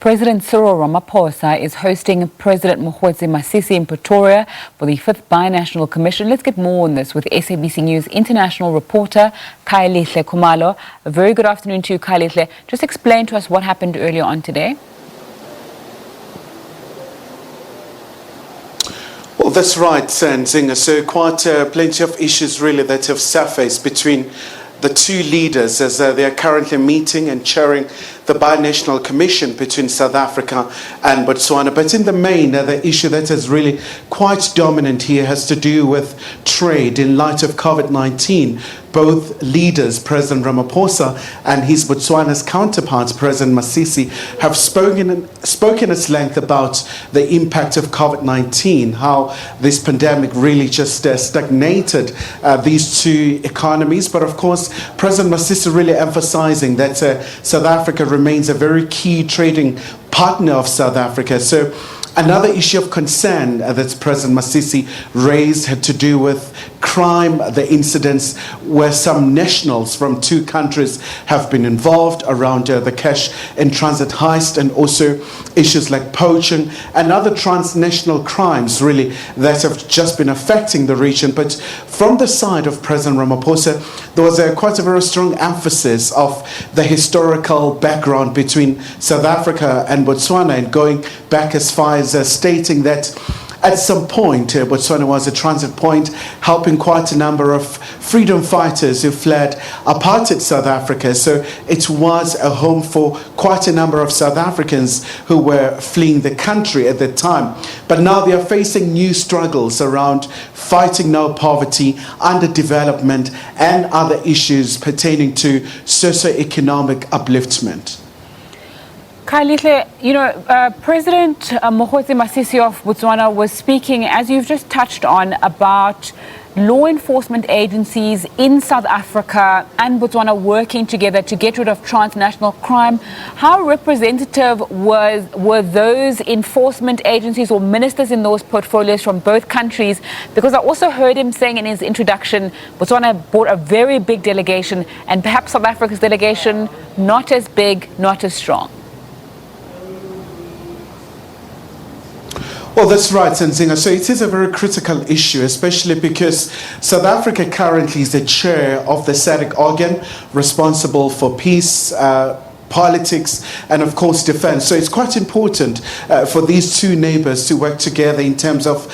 President Cyril Ramaphosa is hosting President Mokgweetsi Masisi in Pretoria for the 5th Bi-National Commission. Let's get more on this with SABC News international reporter Khayelihle Khumalo. A very good afternoon to you, Khayelihle. Just explain to us what happened earlier on today. Well, that's right, Nzinga. So quite plenty of issues really that have surfaced between the two leaders as they are currently meeting and chairing the Bi-National Commission between South Africa and Botswana. But in the main, the issue that is really quite dominant here has to do with trade in light of COVID-19. Both leaders, President Ramaphosa and his Botswana's counterpart, President Masisi, have spoken at length about the impact of COVID-19, how this pandemic really just stagnated these two economies. But of course, President Masisi really emphasizing that South Africa remains a very key trading partner of South Africa. So another issue of concern that President Masisi raised had to do with crime, the incidents where some nationals from two countries have been involved around the cash in transit heist, and also issues like poaching and other transnational crimes really that have just been affecting the region. But from the side of President Ramaphosa, there was quite a very strong emphasis of the historical background between South Africa and Botswana, and going back as far as stating that at some point Botswana was a transit point, helping quite a number of freedom fighters who fled apartheid South Africa. So it was a home for quite a number of South Africans who were fleeing the country at the time. But now they are facing new struggles around fighting now poverty, underdevelopment, and other issues pertaining to socio-economic upliftment. Khayelihle, President Mokgweetsi Masisi of Botswana was speaking, as you've just touched on, about law enforcement agencies in South Africa and Botswana working together to get rid of transnational crime. How representative were those enforcement agencies or ministers in those portfolios from both countries? Because I also heard him saying in his introduction, Botswana brought a very big delegation, and perhaps South Africa's delegation not as big, not as strong. Well, that's right, Nzinga. So it is a very critical issue, especially because South Africa currently is the chair of the SADC organ responsible for peace, politics, and of course defense. So it's quite important for these two neighbors to work together in terms of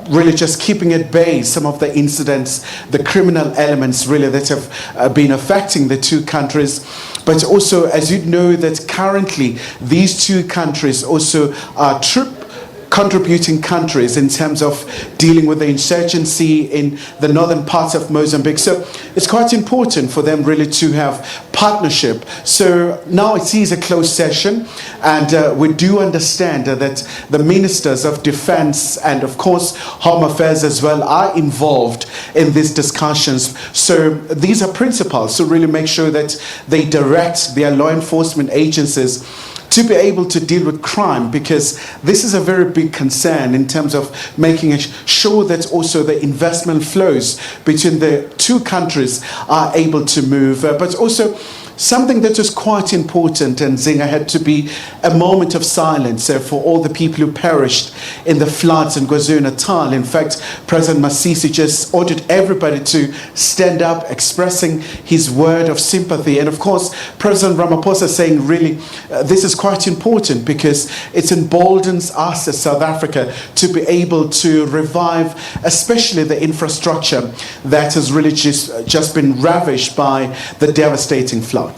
really just keeping at bay some of the incidents, the criminal elements really that have been affecting the two countries. But also, as you know, that currently these two countries also are contributing countries in terms of dealing with the insurgency in the northern parts of Mozambique. So it's quite important for them really to have partnership. So now it is a closed session, and we do understand that the ministers of defense and of course home affairs as well are involved in these discussions. So these are principles to really make sure that they direct their law enforcement agencies to be able to deal with crime, because this is a very big concern in terms of making sure that also the investment flows between the two countries are able to move. But also something that was quite important, and Nzinga, had to be a moment of silence for all the people who perished in the floods in KwaZulu-Natal. In fact, President Masisi just ordered everybody to stand up, expressing his word of sympathy. And of course, President Ramaphosa saying really this is quite important because it emboldens us as South Africa to be able to revive especially the infrastructure that has really just been ravished by the devastating floods.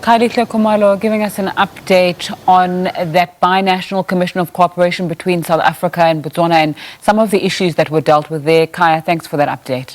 Khayelihle Khumalo giving us an update on that Bi-National Commission of Cooperation between South Africa and Botswana and some of the issues that were dealt with there. Kaya, thanks for that update.